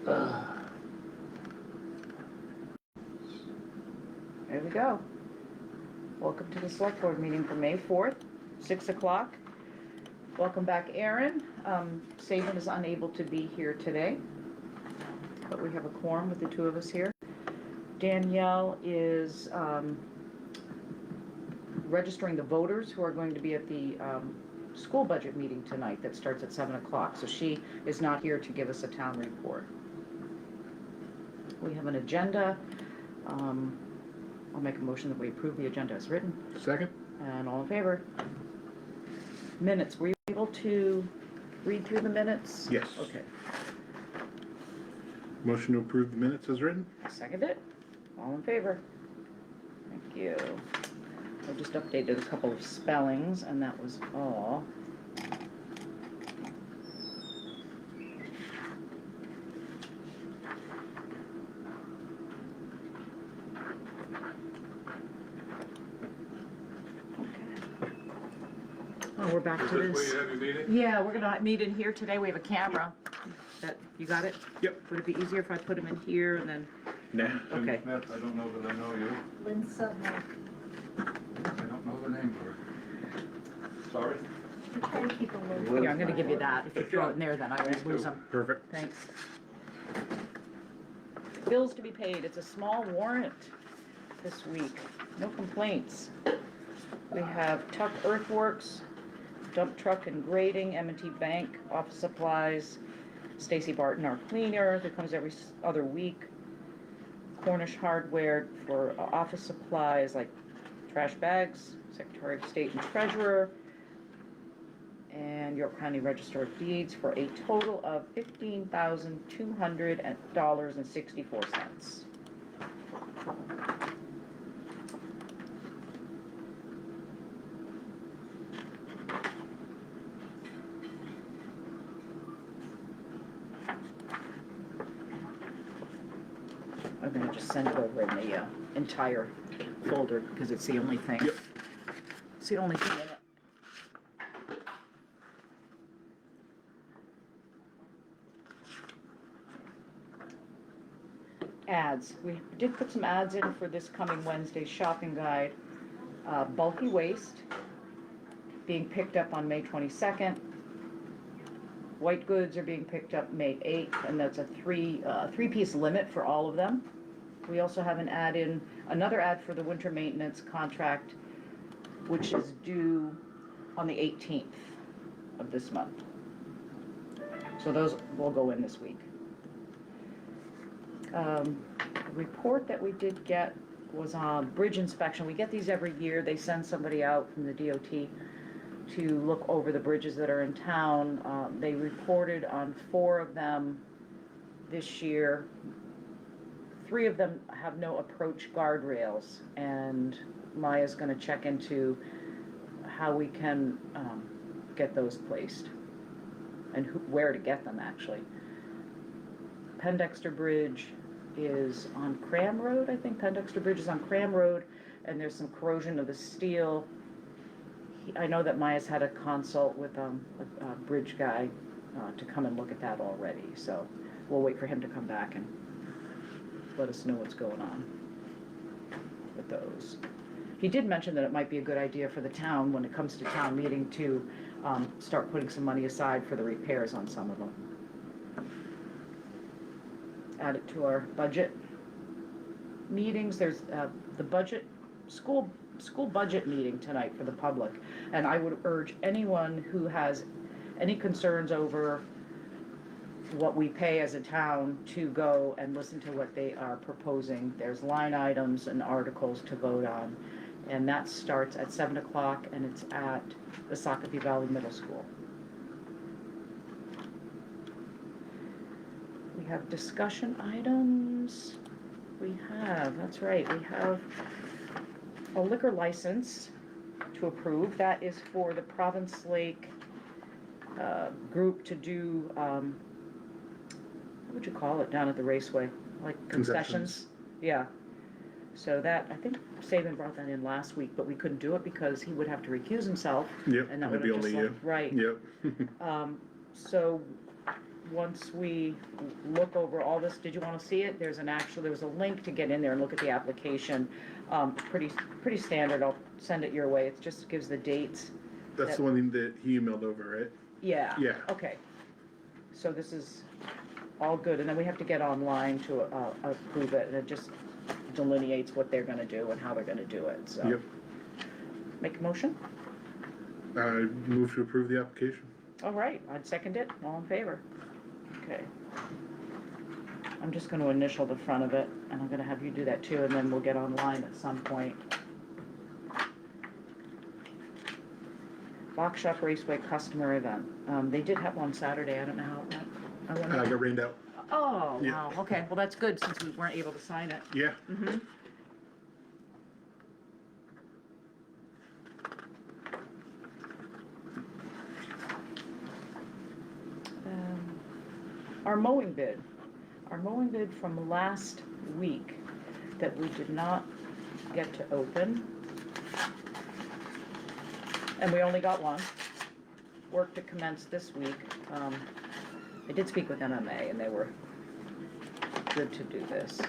There we go. Welcome to the select board meeting for May 4th, 6 o'clock. Welcome back, Aaron. Saban is unable to be here today, but we have a quorum with the two of us here. Danielle is registering the voters who are going to be at the school budget meeting tonight that starts at 7 o'clock. So she is not here to give us a town report. We have an agenda. I'll make a motion that we approve the agenda as written. Second. And all in favor? Minutes, were you able to read through the minutes? Yes. Okay. Motion to approve the minutes as written. Second it. All in favor? Thank you. I just updated a couple of spellings, and that was all. We're back to this. Is this where you have your meeting? Yeah, we're gonna meet in here today. We have a camera. You got it? Yep. Would it be easier if I put them in here and then? Nah. Okay. Smith, I don't know that I know you. Lynn Sudler. I don't know the name for it. Sorry? I try to keep a low. Here, I'm gonna give you that. If you throw it in there, then I won't lose them. Perfect. Thanks. Bills to be paid. It's a small warrant this week. No complaints. We have Tuck Earthworks, dump truck and grading, M&T Bank, office supplies, Stacy Barton, our cleaner, that comes every other week. Cornish Hardware for office supplies like trash bags, Secretary of State and Treasurer, and York County Register of Deeds for a total of $15,200.64. I'm going to just send it over in the entire folder because it's the only thing. Yep. It's the only thing in it. Ads. We did put some ads in for this coming Wednesday's shopping guide. Bulky waste being picked up on May 22nd. White goods are being picked up May 8th, and that's a three-piece limit for all of them. We also have an ad in, another ad for the winter maintenance contract, which is due on the 18th of this month. So those will go in this week. The report that we did get was on bridge inspection. We get these every year. They send somebody out from the DOT to look over the bridges that are in town. They reported on 4 of them this year. 3 of them have no approach guardrails, and Maya's going to check into how we can get those placed and where to get them, actually. Pendexter Bridge is on Cram Road, I think. Pendexter Bridge is on Cram Road, and there's some corrosion of the steel. I know that Maya's had a consult with a bridge guy to come and look at that already, so we'll wait for him to come back and let us know what's going on with those. He did mention that it might be a good idea for the town, when it comes to town meeting, to start putting some money aside for the repairs on some of them. Add it to our budget meetings. There's the budget school budget meeting tonight for the public, and I would urge anyone who has any concerns over what we pay as a town to go and listen to what they are proposing. There's line items and articles to vote on, and that starts at 7 o'clock, and it's at the Shakopee Valley Middle School. We have discussion items. That's right, we have a liquor license to approve. That is for the Province Lake group to do, what would you call it down at the raceway? Like concessions? Yeah. So that, I think Saban brought that in last week, but we couldn't do it because he would have to recuse himself. Yep, And that it'd would be have just only left, you. right. Yep. So once we look over all this, did you wanna see it? There was a link to get in there and look at the application. Pretty standard, I'll send it your way, it just gives the dates. That's the one that he emailed over, right? Yeah. Yeah. Okay. So this is all good, and then we have to get online to approve it, and it just delineates what they're gonna do and how they're gonna do it, so. Yep. Make a motion? Move to approve the application. All right, I'd second it, all in favor? Okay. I'm just gonna initial the front of it, and I'm gonna have you do that too, and then we'll get online at some point. Box Shop Raceway customer event. They did have one Saturday, I don't know how it went. I wonder- I got rained out. Oh, Yeah. wow, okay, well, that's good, since we weren't able to sign it. Yeah. Mm-hmm. Our mowing bid from last week that we did not get to open. And we only got one. Work to commence this week. I did speak with MMA and they were good to do this.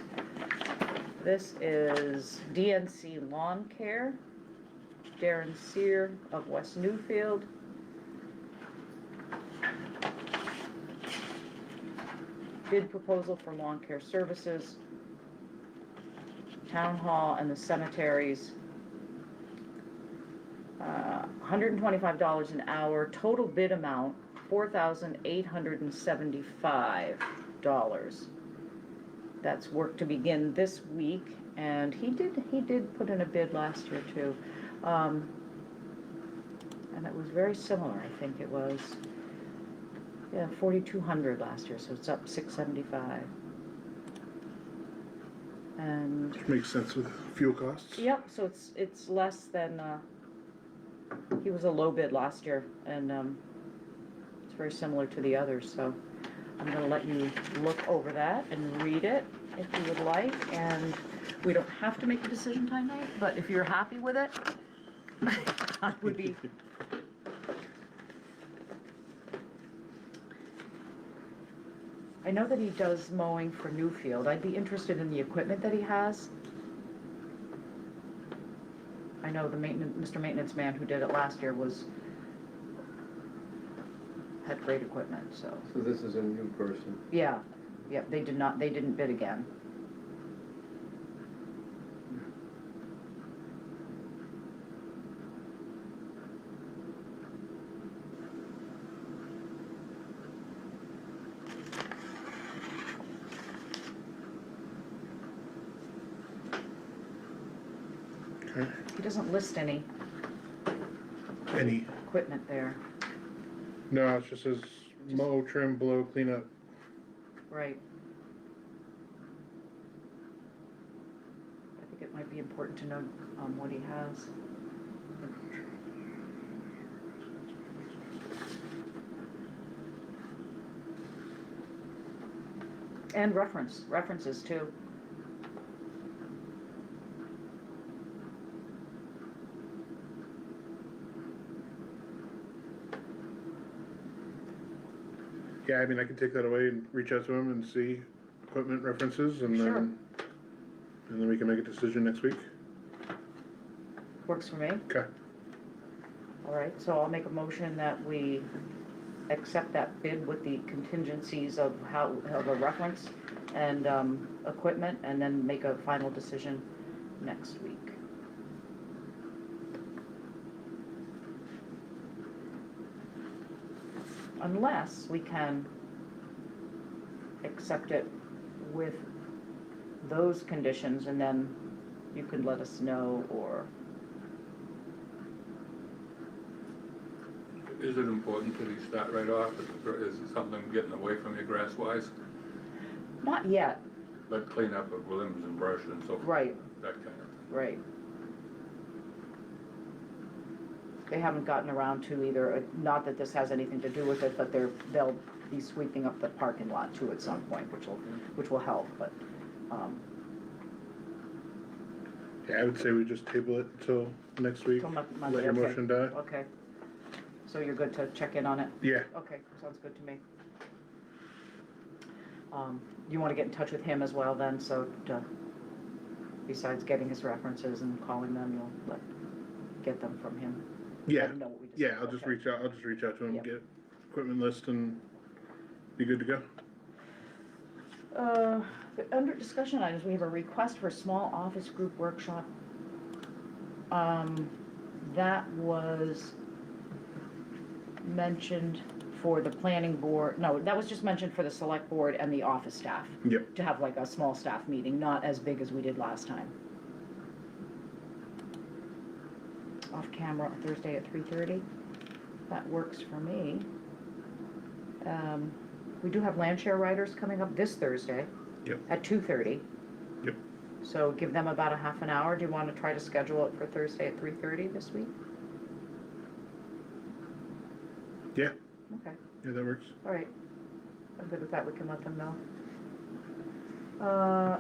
This is DNC Lawn Care, Darren Sear of West Newfield. Bid proposal for lawn care services, town hall and the cemeteries. $125 an hour, total bid amount, $4,875. That's work to begin this week, and he did put in a bid last year too. And it was very similar, I think it was. Yeah, 4,200 last year, so it's up 675. And Which makes sense with fuel costs. yep, so it's less than, he was a low bid last year, and it's very similar to the others, so I'm gonna let you look over that and read it if you would like, and we don't have to make a decision tonight, but if you're happy with it, I would be. I know that he does mowing for Newfield. I'd be interested in the equipment that he has. I know the Mr. Maintenance Man who did it last year had great equipment, so. So this is a new person. Yeah, they didn't bid again. Okay. He doesn't list any Any? equipment there. No, it just says mow, trim, blow, clean up. Right. I think it might be important to know what he has. And references too. Yeah, I mean, I can take that away and reach out to him and see equipment references and Sure. then we can make a decision next week. Works for me. Okay. All right, so I'll make a motion that we accept that bid with the contingencies of a reference and equipment, and then make a final decision next week. Unless we can accept it with those conditions, and then you can let us know, or, Is it important that he start right off? Is it something getting away from you grass-wise? not yet, Like clean up of limbs and brush and so forth? right, That kind of thing. right. They haven't gotten around to either, not that this has anything to do with it, but they'll be sweeping up the parking lot too at some point, which will help, but, Yeah, I would say we just table it until next week. till Monday, Let your okay. motion die. Okay, so you're good to check in on it? Yeah. Okay, sounds good to me. You wanna get in touch with him as well then, so besides getting his references and calling them, you'll get them from him? Yeah, Let him know what we yeah, discussed. I'll just Okay. reach out to him, Yep. get equipment list and be good to go. Under discussion items, we have a request for a small office group workshop. That was mentioned for the planning board, no, that was just mentioned for the select board and the office staff. Yep. To have like a small staff meeting, not as big as we did last time. Off camera on Thursday at 3:30. That works for me. We do have land share riders coming up this Thursday. Yep. At 2:30. Yep. So give them about a half an hour. Do you want to try to schedule it for Thursday at 3:30 this week? Yeah, Okay, yeah, that works. all right. I'm good with that. We can let them know.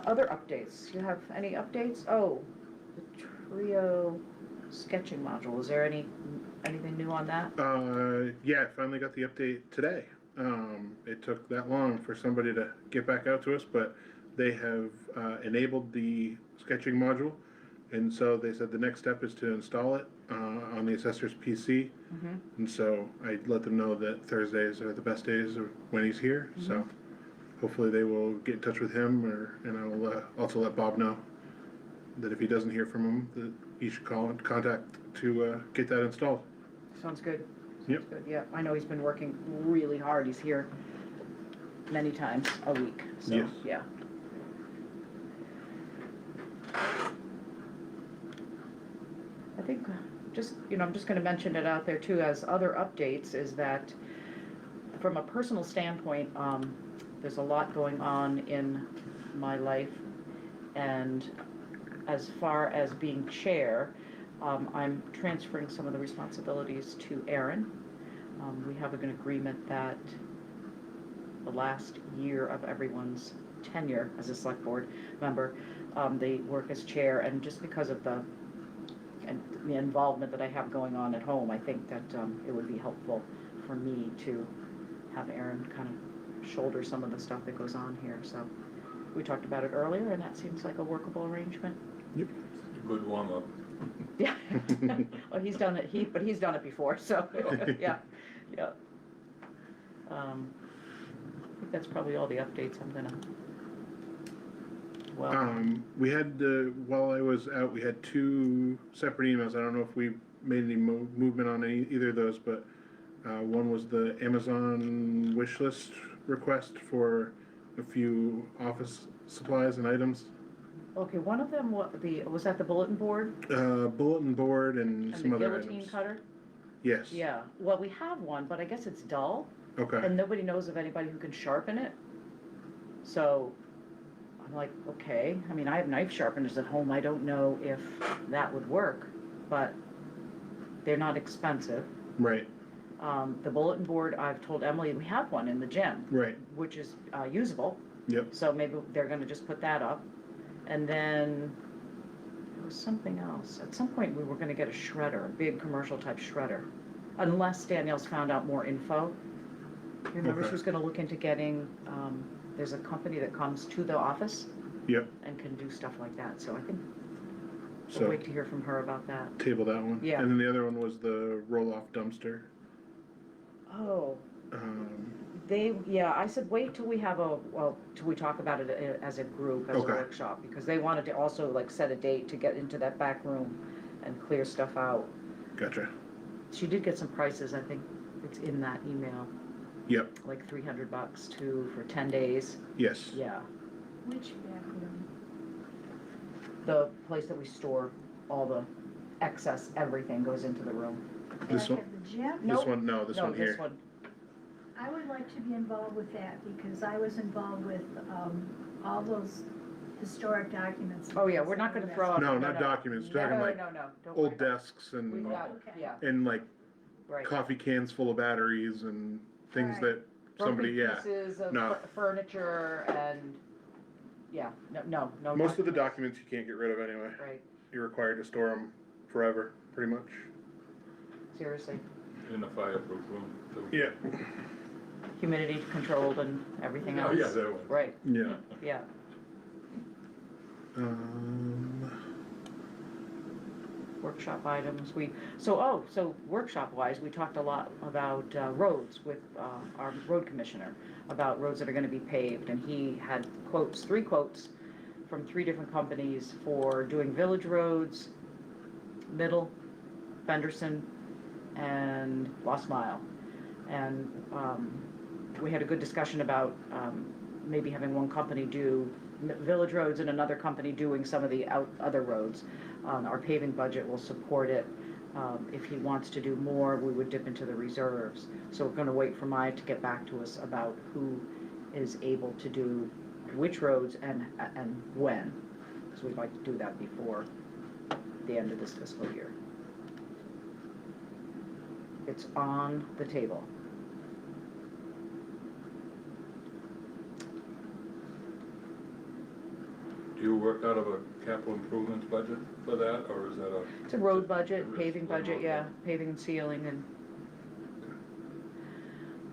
Other updates. You have any updates? Oh, the Trio sketching module. Is there anything new on that? Yeah, I finally got the update today. It took that long for somebody to get back out to us, but they have enabled the sketching module. And so they said the next step is to install it on the assessor's PC. Mm-hmm. And so I let them know that Thursdays are the best days of when he's here. So hopefully they will get in touch with him, and I will also let Bob know that if he doesn't hear from him, that he should call and contact to get that installed. Sounds good. Yep. Sounds good, yeah. I know he's been working really hard. He's here many times a week, so, Yes. yeah. I think, I'm just gonna mention it out there too, as other updates, is that from a personal standpoint, there's a lot going on in my life, and as far as being chair, I'm transferring some of the responsibilities to Erin. We have an agreement that the last year of everyone's tenure as a select board member, they work as chair, and just because of the involvement that I have going on at home, I think that it would be helpful for me to have Erin kind of shoulder some of the stuff that goes on here. So we talked about it earlier, and that seems like a workable arrangement. Yep. Good warm-up. Yeah. Well, he's done it. But he's done it before. So yeah, yeah. I think that's probably all the updates I'm gonna. Well. We had, while I was out, we had two separate emails. I don't know if we made any movement on either of those, but one was the Amazon wish list request for a few office supplies and items. Okay, one of them was that the bulletin board Bulletin board and and some the other guillotine items. cutter. Yes. Yeah. Well, we have one, but I guess it's dull, Okay. and nobody knows of anybody who can sharpen it. So I'm like, okay. I mean, I have knife sharpeners at home. I don't know if that would work, but they're not expensive. Right. The bulletin board, I've told Emily, we have one in the gym, Right. which is usable. Yep. So maybe they're gonna just put that up. And then there was something else. At some point, we were gonna get a shredder, a big commercial type shredder. Unless Danielle's found out more info. You remember Okay. she was gonna look into getting, there's a company that comes to the office Yep. and can do stuff like that. So I think we'll So wait to hear from her about that. table that one. Yeah. And then the other one was the roll-off dumpster. Oh, Um, I said wait till we have till we talk about it as a group, as a Okay. workshop, because they wanted to also like set a date to get into that back room and clear stuff out. Gotcha. She did get some prices, I think it's in that email, Yep. like $300 for 10 days. Yes. Yeah, Which back room? the place that we store all the excess, everything goes into the room. This Back one? at the gym? Nope. This one? No, this No, one here. this one, I would like to be involved with that because I was involved with all those historic documents. and oh yeah, things we're not like gonna that. throw out. No, not documents. We're talking like No, don't old worry about it. desks We've and got, Okay. yeah, like right. coffee cans full of batteries and things Right. that somebody, Broken yeah. pieces of No. furniture and, yeah, no. Most of the documents you can't get rid of anyway. Right, You're required to store them forever, pretty much. seriously. In a fireproof room. So Yeah. humidity controlled and everything Oh, else. yeah, there was. Right, Yeah. yeah. Workshop items, so workshop wise, we talked a lot about roads with our road commissioner, about roads that are gonna be paved, and he had three quotes from three different companies for doing village roads, Middle, Fenderson, and Lost Mile. And we had a good discussion about maybe having one company do village roads and another company doing some of the other roads. Our paving budget will support it. If he wants to do more, we would dip into the reserves. So we're gonna wait for Maya to get back to us about who is able to do which roads and when. Because we'd like to do that before the end of this fiscal year. It's on the table. Do you work out of a capital improvements budget for that, or is that a? It's a road budget, There is paving one budget, road yeah, budget. paving and sealing, and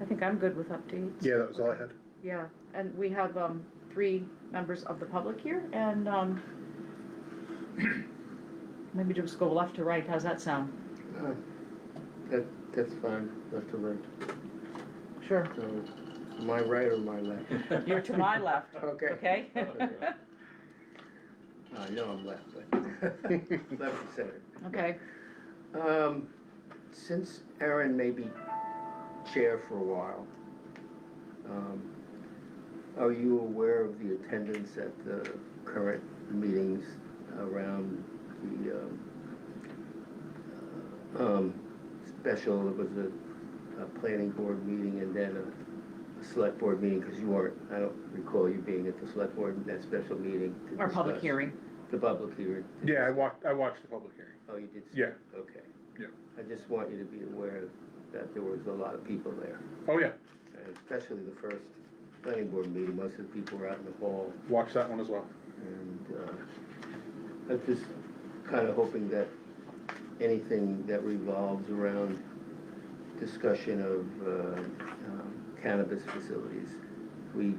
I think I'm good with updates. Yeah, that was all I had. Yeah, and we have, 3 members of the public here, and, maybe just go left to right, how's that sound? That's fine, left to right. Sure. So, my right or my left? You're to my left, Okay. okay? I know I'm left, but left and center. Okay, Since Aaron may be chair for a while, are you aware of the attendance at the current meetings around the special, it was a planning board meeting and then a select board meeting, because you weren't, I don't recall you being at the select board, that special meeting to our public discuss- hearing. The public hearing. to Yeah, discuss- I watched the public hearing. Oh, you did? see Yeah. it? Okay. Yeah. I just want you to be aware that there was a lot of people there, Oh, yeah, and especially the first planning board meeting, most of the people were out in the hall, watched that one as well. and I'm just kind of hoping that anything that revolves around discussion of cannabis facilities, we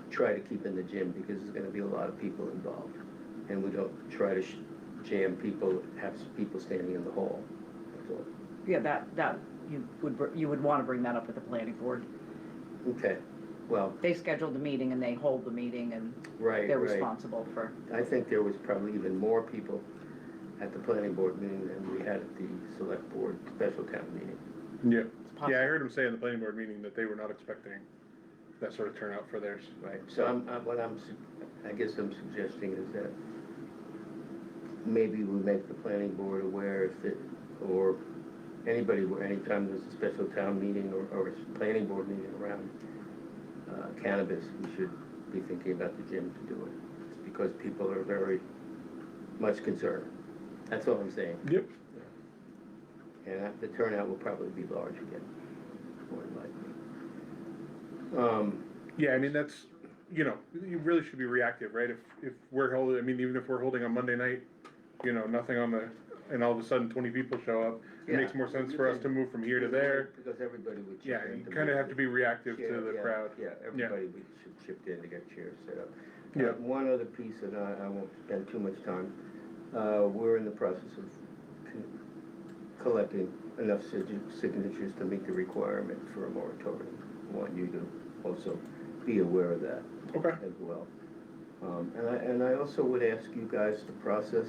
try to keep in the gym, because there's gonna be a lot of people involved, and we don't try to jam people, have people standing in the hall, that's all. Yeah, that, you would wanna bring that up with the planning board. Okay, well, They scheduled the meeting and they hold the meeting and right, they're right. responsible for, I think there was probably even more people at the planning board meeting than we had at the select board special town meeting. Yeah. it's possible. Yeah, I heard him say in the planning board meeting that they were not expecting that sort of turnout for theirs. Right, so I guess I'm suggesting is that maybe we make the planning board aware if it, or anybody, anytime there's a special town meeting or a planning board meeting around cannabis, we should be thinking about the gym to do it. It's because people are very much concerned. That's all I'm saying. Yep. And the turnout will probably be large again, more than likely. Yeah, I mean, that's, you really should be reactive, right? If we're holding, I mean, even if we're holding on Monday night, nothing on the, and all of a sudden 20 people show up, it makes more sense for us to move from here to there. Because everybody would chip Yeah, in. you to kind of move have to be reactive to chair, the yeah, crowd. Yeah, everybody would chip in to get chairs set up. Yeah. One other piece, and I won't spend too much time, we're in the process of collecting enough signatures to meet the requirement for a moratorium. I want you to also be aware of that Okay. as well. And I also would ask you guys to process,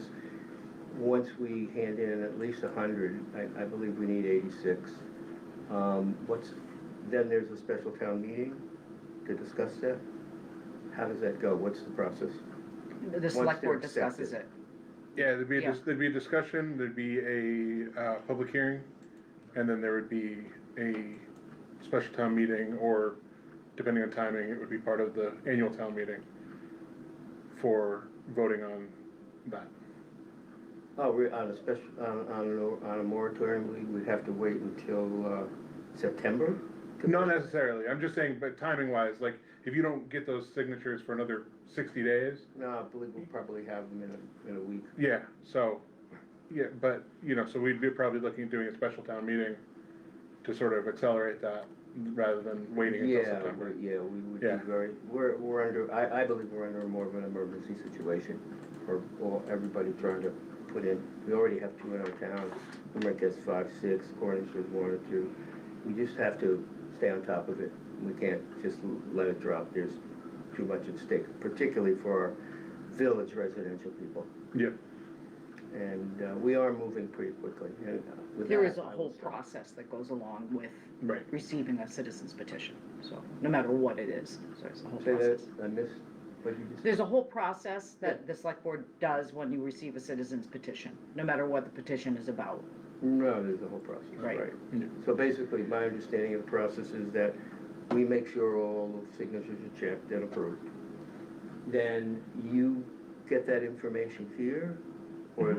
once we hand in at least 100, I believe we need 86. Then there's a special town meeting to discuss that? How does that go? What's the process? The select they're board discusses accepted. it. Yeah, there'd be Yeah. there'd be a discussion, there'd be a public hearing, and then there would be a special town meeting, or depending on timing, it would be part of the annual town meeting for voting on that. Oh, we're on a special, on a moratorium, we'd have to wait until September? Not necessarily, I'm just saying, but timing wise, like, if you don't get those signatures for another 60 days, No, I believe we'll probably have them in a week. yeah, so, yeah, but, so we'd be probably looking at doing a special town meeting to sort of accelerate that. rather than waiting until September. Yeah, we would be Yeah. we're under, I believe we're under more of an emergency situation for everybody trying to put in. We already have 2 in our town. Limerick has 5, 6, Cornish has 1 or 2. We just have to stay on top of it. We can't just let it drop. There's too much at stake, particularly for our village residential people. Yep. And we are moving pretty quickly. And, with There that, is a I will whole say- process that goes along with Right. receiving a citizen's petition, so, no matter what it is, so it's a whole Say that, process. I missed what you just. There's a whole process that the select board does when you receive a citizen's petition, no matter what the petition is about. No, there's a whole process, Right. right. Yeah. So basically, my understanding of the process is that we make sure all the signatures are checked and approved. Then you get that information here, or,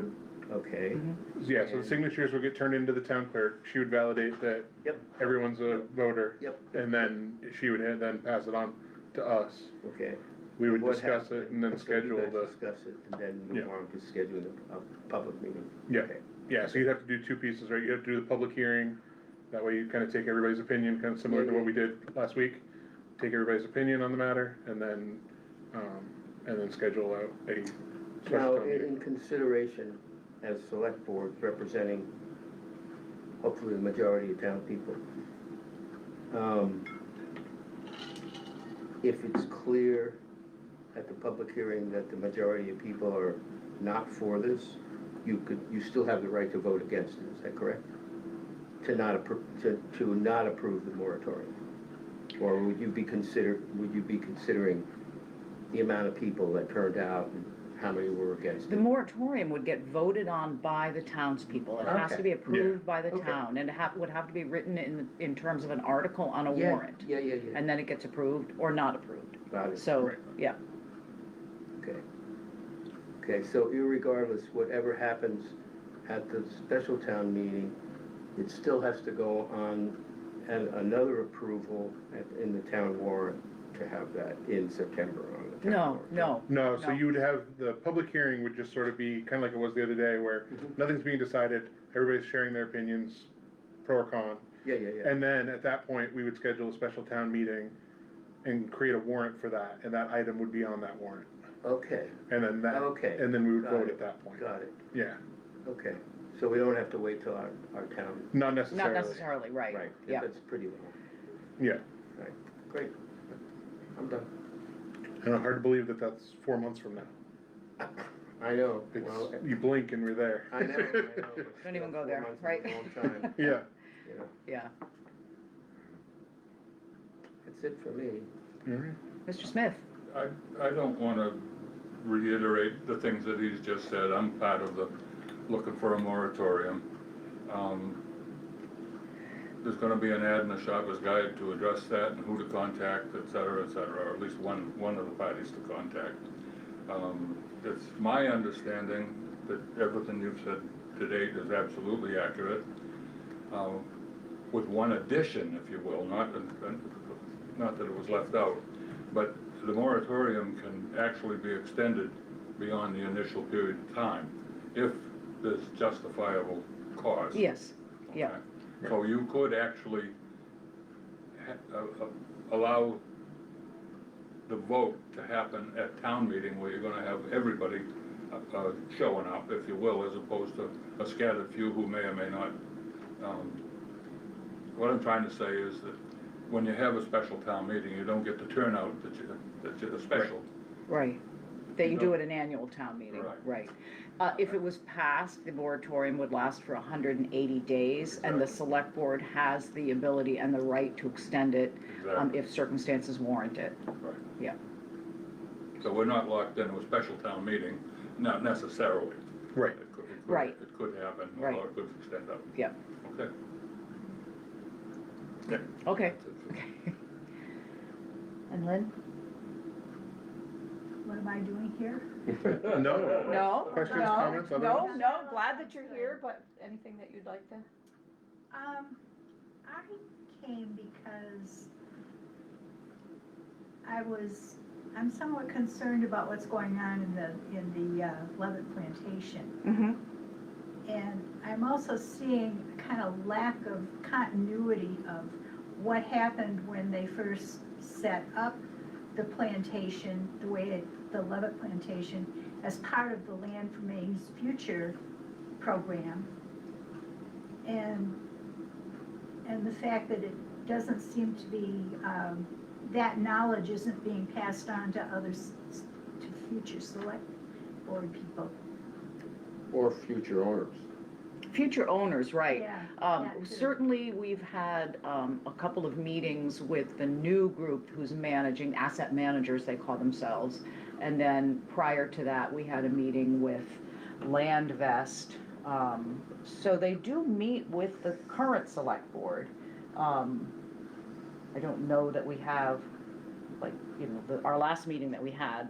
okay, Yeah, so the signatures would get turned into the town clerk. She would validate that Yep. everyone's a voter. Yep. And then she would then pass it on to us. okay. We would What discuss happened? it and then So you schedule guys the, discuss it, and then Yeah. move on to scheduling a public meeting. yeah. Okay. Yeah, so you'd have to do 2 pieces, right? You have to do the public hearing. That way you kind of take everybody's opinion, kind of similar to what we did last week. Take everybody's opinion on the matter and then schedule out a Now, special town in meeting. consideration, as select board representing hopefully the majority of town people, if it's clear at the public hearing that the majority of people are not for this, you still have the right to vote against it, is that correct? To not approve the moratorium? Or would you be considering the amount of people that turned out and how many were against The it? moratorium would get voted on by the townspeople. It has to be Okay. approved by the Okay. town, and it would have to be written in terms of an article on a Yeah, warrant. Yeah, And then it gets approved or not approved. got it. So, Right. yeah, Okay. Okay, so irregardless, whatever happens at the special town meeting, it still has to go on and another approval in the town warrant to have that in September on the town no, warrant. no. No, so No. you would have, the public hearing would just sort of be kind of like it was the other day where Mhm. nothing's being decided, everybody's sharing their opinions, pro or con. Yeah, yeah, yeah. And then at that point, we would schedule a special town meeting and create a warrant for that, and that item would be on that warrant. Okay, And then Okay. and then we would Got vote it. at that point. got it. Yeah, Okay, so we don't have to wait till our town, not Not necessarily. necessarily, right, right? yeah. That's pretty long. Yeah, Right, great. I'm done. and hard to believe that that's 4 months from now. I know, well, It's, you blink and we're there. I know. Don't even go 4 there, months is right? a long time, Yeah, you know. Yeah. That's it for me. Mr. Smith? I don't wanna reiterate the things that he's just said. I'm part of the, looking for a moratorium. There's gonna be an ad in the shopper's guide to address that and who to contact, et cetera, or at least one of the parties to contact. It's my understanding that everything you've said to date is absolutely accurate, with one addition, if you will, not that it was left out, but the moratorium can actually be extended beyond the initial period of time if there's justifiable cause. Yes, yeah. Okay? So you could actually allow the vote to happen at town meeting where you're gonna have everybody showing up, if you will, as opposed to a scattered few who may or may not. What I'm trying to say is that when you have a special town meeting, you don't get the turnout that you're the special. Right, that you do No. at an annual town meeting, Right. right. If it was passed, the moratorium would last for 180 days, and the Exactly. select board has the ability and the right to extend it Exactly. if circumstances warrant it. Right. Yeah. So we're not locked into a special town meeting, not necessarily. right. Right. It could happen, Right. or it could extend up. Yeah. Okay. Yeah. Okay. That's it for me. And Lynn? What am I doing here? No. No? Questions, no, comments, No, otherwise? no, glad that you're here, but anything that you'd like to? I came because I'm somewhat concerned about what's going on in the Levitt plantation. Mm-hmm. And I'm also seeing a kind of lack of continuity of what happened when they first set up the plantation, the Levitt plantation, as part of the Land for Maine's Future program. And the fact that it doesn't seem to be, that knowledge isn't being passed on to others, to future select board people. Or future owners. Future owners, right. Yeah, that too. Certainly, we've had a couple of meetings with the new group who's managing, asset managers, they call themselves. And then prior to that, we had a meeting with Landvest. So they do meet with the current select board. I don't know that we have, like, you know, our last meeting that we had,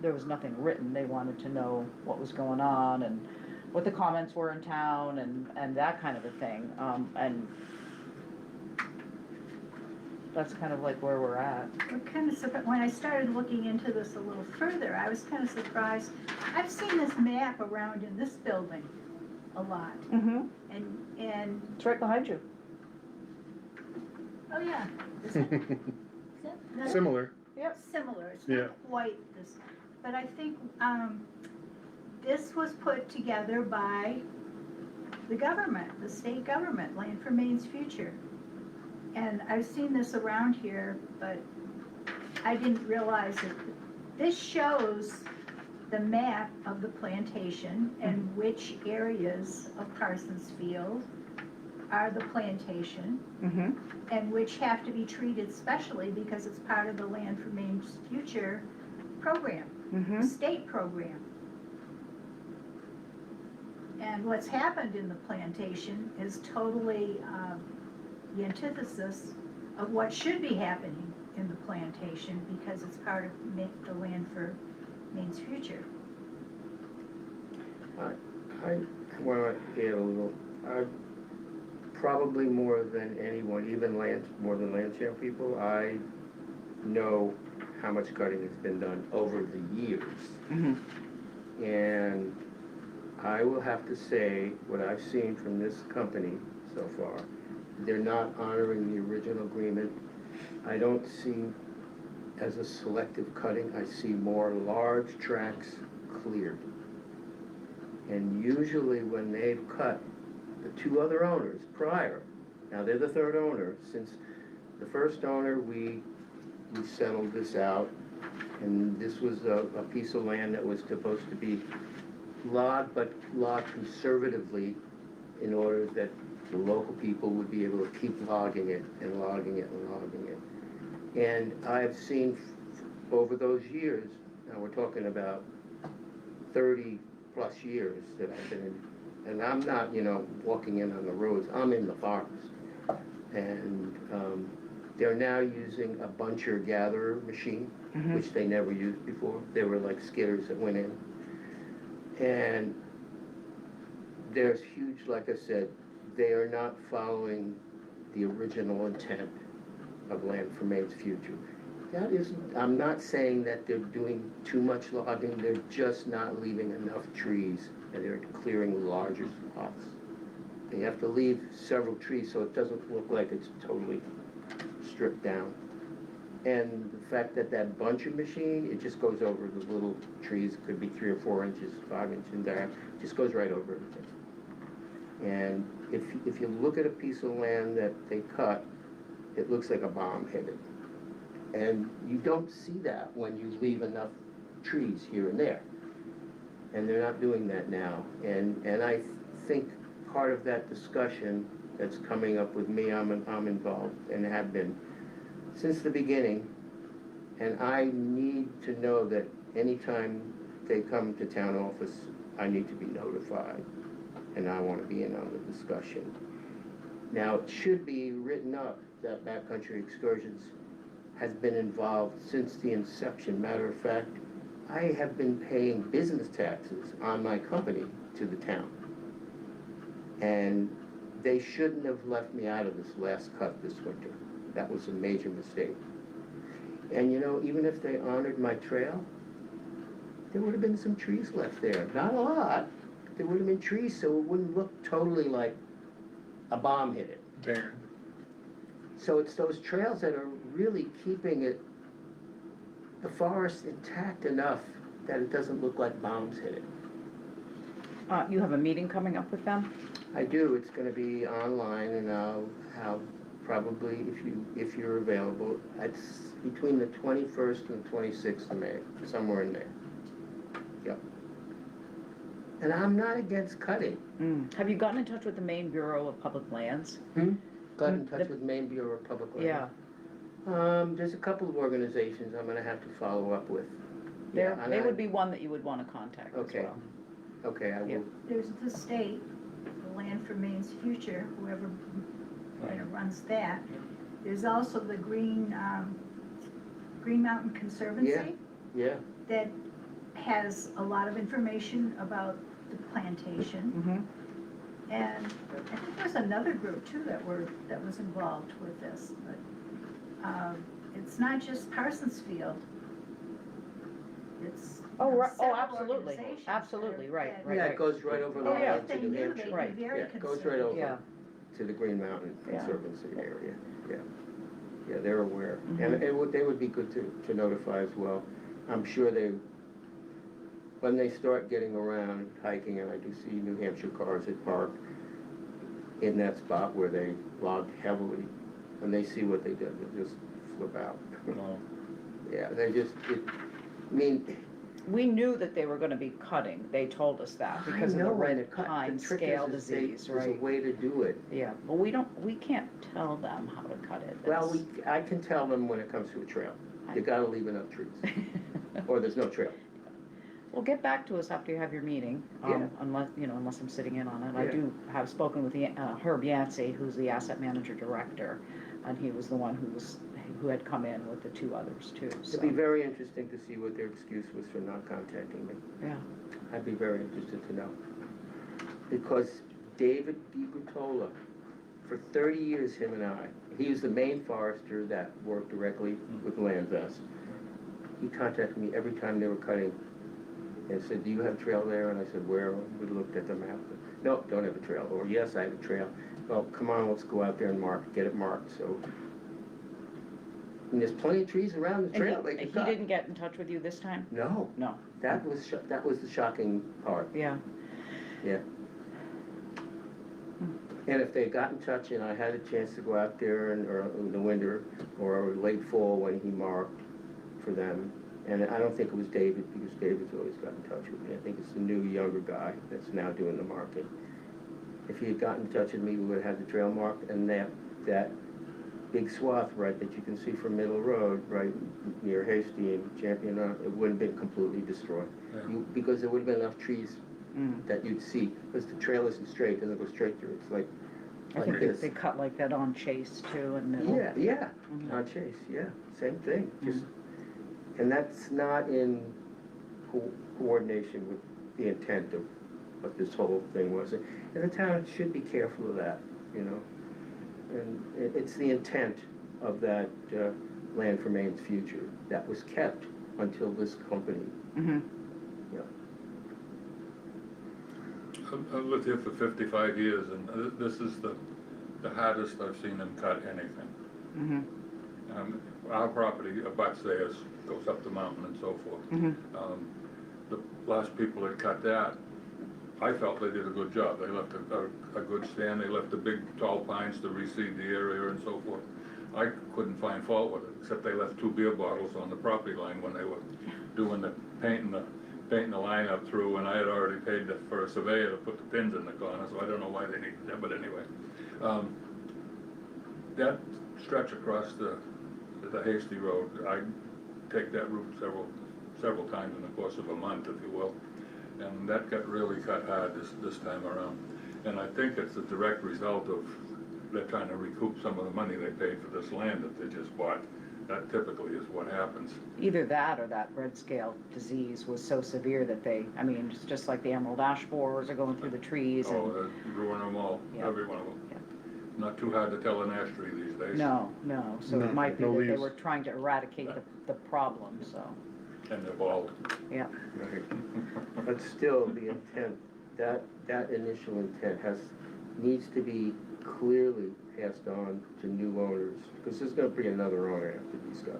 there was nothing written. They wanted to know what was going on and what the comments were in town and that kind of a thing. And that's kind of like where we're at. When I started looking into this a little further, I was kind of surprised. I've seen this map around in this building a lot. Mm-hmm. And, It's right behind you. oh yeah. Is it? No, Similar. Yep. similar, it's Yeah. not quite this, but I think, this was put together by the government, the state government, Land for Maine's Future. And I've seen this around here, but I didn't realize it. This shows the map of the plantation and which areas of Parsons Field are the plantation, Mm-hmm. and which have to be treated specially because it's part of the Land for Maine's Future program, Mm-hmm. the state program. And what's happened in the plantation is totally the antithesis of what should be happening in the plantation because it's part of the Land for Maine's Future. I want to add a little, probably more than anyone, even more than land share people, I know how much cutting has been done over the years. Mm-hmm. And I will have to say, what I've seen from this company so far, they're not honoring the original agreement. I don't see, as a selective cutting, I see more large tracts cleared. And usually when they've cut, the two other owners prior, now they're the third owner, since the first owner, we settled this out, and this was a piece of land that was supposed to be logged, but logged conservatively in order that the local people would be able to keep logging it and logging it and logging it. And I've seen over those years, now we're talking about 30 plus years that I've been in, and I'm not, walking in on the roads, I'm in the forest. And they're now using a buncher gatherer machine, Mm-hmm. which they never used before. They were like skidders that went in. And there's huge, like I said, they are not following the original intent of Land for Maine's Future. That isn't, I'm not saying that they're doing too much logging, they're just not leaving enough trees, and they're clearing larger spots. They have to leave several trees so it doesn't look like it's totally stripped down. And the fact that that buncher machine, it just goes over the little trees, could be 3 or 4 inches, 5 inches in diameter, just goes right over everything. And if you look at a piece of land that they cut, it looks like a bomb hit it. And you don't see that when you leave enough trees here and there. And they're not doing that now. And I think part of that discussion that's coming up with me, I'm involved and have been since the beginning. And I need to know that anytime they come to town office, I need to be notified. And I want to be in on the discussion. Now, it should be written up that Backcountry Excursions has been involved since the inception. Matter of fact, I have been paying business taxes on my company to the town. And they shouldn't have left me out of this last cut this winter. That was a major mistake. And even if they honored my trail, there would have been some trees left there. Not a lot, but there would have been trees so it wouldn't look totally like a bomb hit it. Barren. So it's those trails that are really keeping it, the forest intact enough that it doesn't look like bombs hit it. You have a meeting coming up with them? I do, it's gonna be online, and I'll have probably, if you're available, it's between the 21st and the 26th of May, somewhere in there. Yep. And I'm not against cutting. Have you gotten in touch with the Maine Bureau of Public Lands? Got in touch with Maine Bureau of Public Lands. Yeah, There's a couple of organizations I'm gonna have to follow up with. Yeah, and they I- would be one that you would want to contact as Okay. well. Okay, I Yeah. will, There's the state, the Land for Maine's Future, whoever runs that. There's also the Green Mountain Conservancy yeah, that has a lot of information about the plantation. Mm-hmm. And I think there's another group too that was involved with this, but it's not just Parsons Field. It's, Oh, you know, right, oh, several absolutely, organizations absolutely, that- right, that- right. yeah, it goes right over the Oh, yeah. line If to they New knew, Hampshire. they'd Right. be very Yeah, it goes concerned. right Yeah. over to the Green Mountain Yeah. Conservancy area, yeah. Yeah, they're aware, Mhm. and they would be good to notify as well. I'm sure when they start getting around hiking, and I do see New Hampshire cars that park in that spot where they logged heavily, when they see what they did, they just flip out. No. Yeah, I mean, We knew that they were gonna be cutting, they told us that, because of the red pine scale disease, There's a right? way to do it. Yeah, but we can't tell them how to cut it. Well, I can tell them when it comes to a trail. You gotta leave enough trees, or there's no trail. Well, get back to us after you have your meeting, Yeah. unless I'm sitting in on it. I Yeah. do have spoken with Herb Yancey, who's the asset manager director, and he was the one who had come in with the two others too, so. It'd be very interesting to see what their excuse was for not contacting me. Yeah, I'd be very interested to know. Because David DiGutola, for 30 years, him and I, he was the main forester that worked directly with Landzas. He contacted me every time they were cutting and said, do you have a trail there? And I said, where? We looked at the map. No, don't have a trail. Or yes, I have a trail. Well, come on, let's go out there and get it marked. So, and there's plenty of trees around the and trail they he can cut. didn't get in touch with you this time? No, No, that was the shocking part. yeah, Yeah. And if they got in touch and I had a chance to go out there or in the winter or late fall when he marked for them, and I don't think it was David, because David's always got in touch with me. I think it's the new younger guy that's now doing the market. If he had gotten in touch with me, we would have had the trail marked, and that big swath, right, that you can see from Middle Road, right near Hasty and Champion, it wouldn't have been completely destroyed. Yeah. Because there would have been enough trees mm. that you'd see, because the trail isn't straight, it doesn't go straight through, it's like I think this. they cut like that on Chase too, and Middle. Yeah, Mhm. on Chase, yeah, same thing, just, and that's not in coordination with the intent of what this whole thing was. And the town should be careful of that, you know? And it's the intent of that Land for Maine's Future that was kept until this company, Mm-hmm. you know. I've lived here for 55 years, and this is the hardest I've seen them cut anything. Mm-hmm. Our property abuts theirs, goes up the mountain and so forth. Mm-hmm. The last people that cut that, I felt they did a good job. They left a good stand, they left the big tall pines to reseed the area and so forth. I couldn't find fault with it, except they left 2 beer bottles on the property line when they were doing the painting the line up through, and I had already paid for a surveyor to put the pins in the corner, so I don't know why they needed that, but anyway. That stretch across the Hasty Road, I take that route several times in the course of a month, if you will, and that got really cut hard this time around. And I think it's a direct result of they're trying to recoup some of the money they paid for this land that they just bought. That typically is what happens. Either that or that red scale disease was so severe that it's just like the emerald ash borers are going through the trees and. Oh, ruin them all, Yeah. every one of them. Yeah. Not too hard to tell an ash tree these days. No, so No, it might be no that they leaves. were trying to eradicate the problem, so, And they're bald. yeah. Right. But still, the intent, that initial intent needs to be clearly passed on to new owners, because there's gonna be another owner after these guys.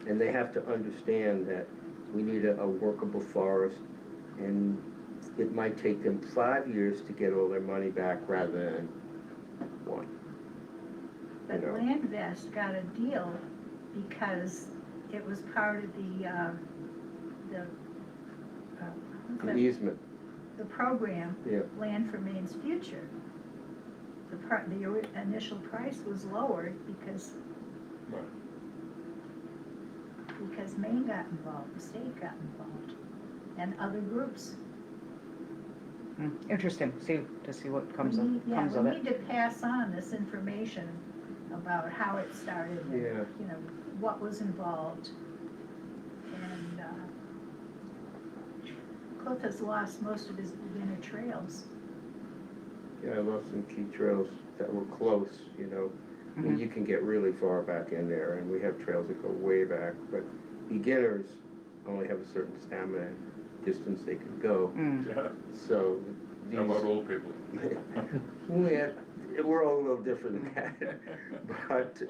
And they have to understand that we need a workable forest, and it might take them 5 years to get all their money back rather than 1. But You know. Landvest got a deal because it was part of The easement, the program, yeah. Land for Maine's Future. The initial price was lowered because Maine got involved, the state got involved, and other groups. Interesting, to see what comes We of, need- yeah, comes of we it. need to pass on this information about how it started and, Yeah. you know, what was involved. And Cliff has lost most of his beginner trails. Yeah, I lost some key trails that were close, you know. Well, Mhm. you can get really far back in there, and we have trails that go way back, but beginners only have a certain stamina and distance they can go. Yeah, So how about these, old people? we're all a little different than that. But,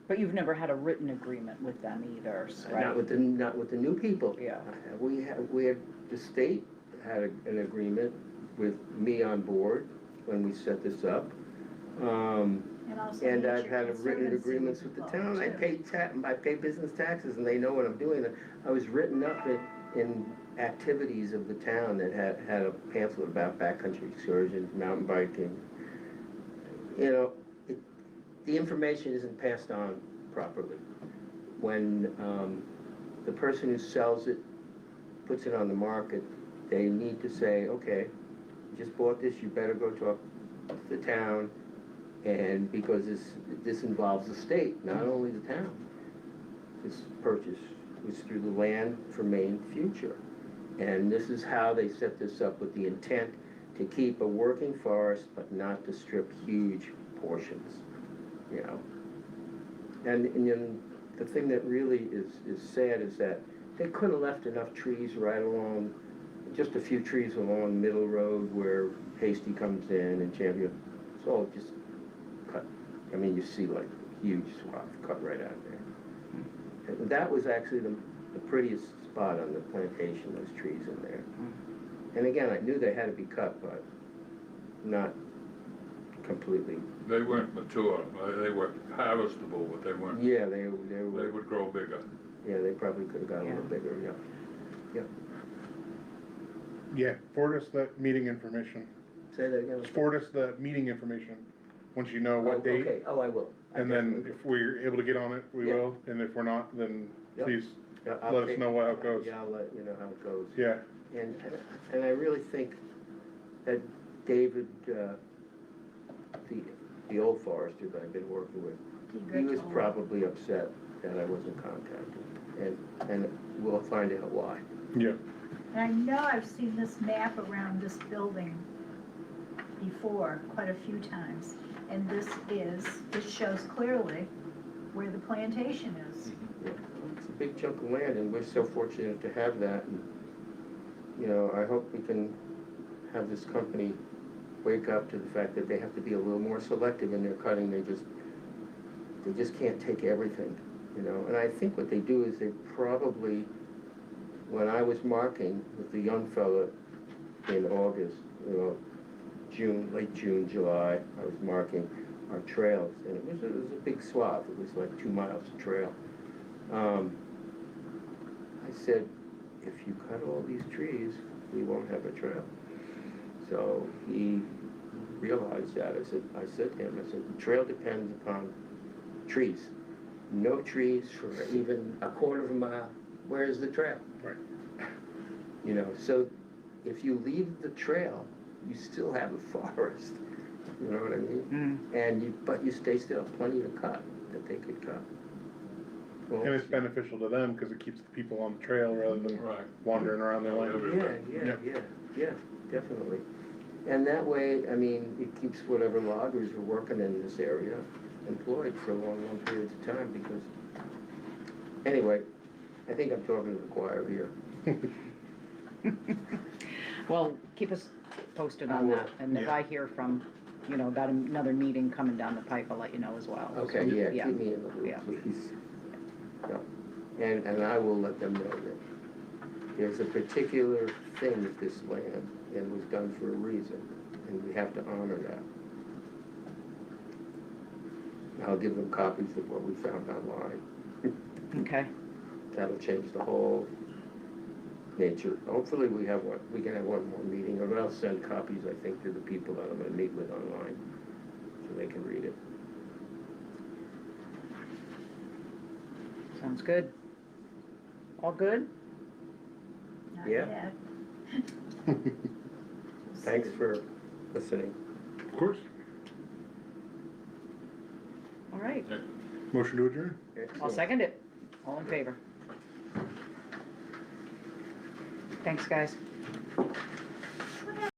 But you've never had a written agreement with them either, right? not with the new people. Yeah. We had, the state had an agreement with me on board when we set this up. And also And I've Nature had written Conservancy agreements was with the town. involved, I pay business taxes, and they know what I'm doing. I was written up in activities of the town that had a pamphlet about backcountry excursions, mountain biking. You know, the information isn't passed on properly. When the person who sells it puts it on the market, they need to say, okay, you just bought this, you better go talk to the town. And because this involves the state, not only the town. This purchase was through the Land for Maine Future. And this is how they set this up, with the intent to keep a working forest, but not to strip huge portions, you know. And then the thing that really is sad is that they could have left enough trees right along, just a few trees along Middle Road where Hasty comes in and Champion. It's all just cut. I mean, you see like huge swath cut right out there. And that was actually the prettiest spot on the plantation, those trees in there. And again, I knew they had to be cut, but not completely. They weren't mature, they were harvestable, but they weren't, Yeah, they they would grow bigger. yeah, they probably could have got a little Yeah. bigger, yeah. Yeah, forward us the meeting information. Say that again. Forward us the meeting information, once you know what date. Okay, oh, I will. I And then definitely if we're able to get on it, we Yeah. will, and if we're not, then Yep. please will. I'll let us take- know how it goes. Yeah, I'll let you know how it goes. Yeah, And I really think that David, the old forester that I've been working with, he was Degratola. probably upset that I wasn't contacted. And we'll find out why. yeah. And I know I've seen this map around this building before, quite a few times. And this shows clearly where the plantation is. Yeah, it's a big chunk of land, and we're so fortunate to have that. And, you know, I hope we can have this company wake up to the fact that they have to be a little more selective in their cutting. They just can't take everything, you know. And I think what they do is they probably, when I was marking with the young fella in August, you know, late June, July, I was marking our trails, and it was a big swath. It was like 2 miles of trail. I said, if you cut all these trees, we won't have a trail. So he realized that. I said to him, the trail depends upon trees. No trees for even a quarter of a mile. Where is the trail? Right. You know, so if you leave the trail, you still have a forest. You know what I mean? But you still have plenty to cut that they could cut. Well, And it's beneficial to them because it keeps the people on the trail rather than Right. wandering around their land. Yeah, definitely. And that way, I mean, it keeps whatever loggers are working in this area employed for long periods of time, because, anyway, I think I'm talking to the choir here. Well, keep us posted I on will. that, and if Yeah. I hear from you know, got another meeting coming down the pipe, I'll let you know as well. Okay, yeah, Yeah. keep me in the loop, Yeah. please. Yeah. And I will let them know that there's a particular thing with this land, and was done for a reason, and we have to honor that. I'll give them copies of what we found online. Okay, That'll change the whole nature. Hopefully we can have one more meeting, or I'll send copies, I think, to the people that I'm gonna meet with online, so they can read it. sounds good. All good? Not Yeah. yet. Thanks for listening. Of course. All right, Motion to adjourn? I'll Excellent. second it. All in favor? Thanks, guys.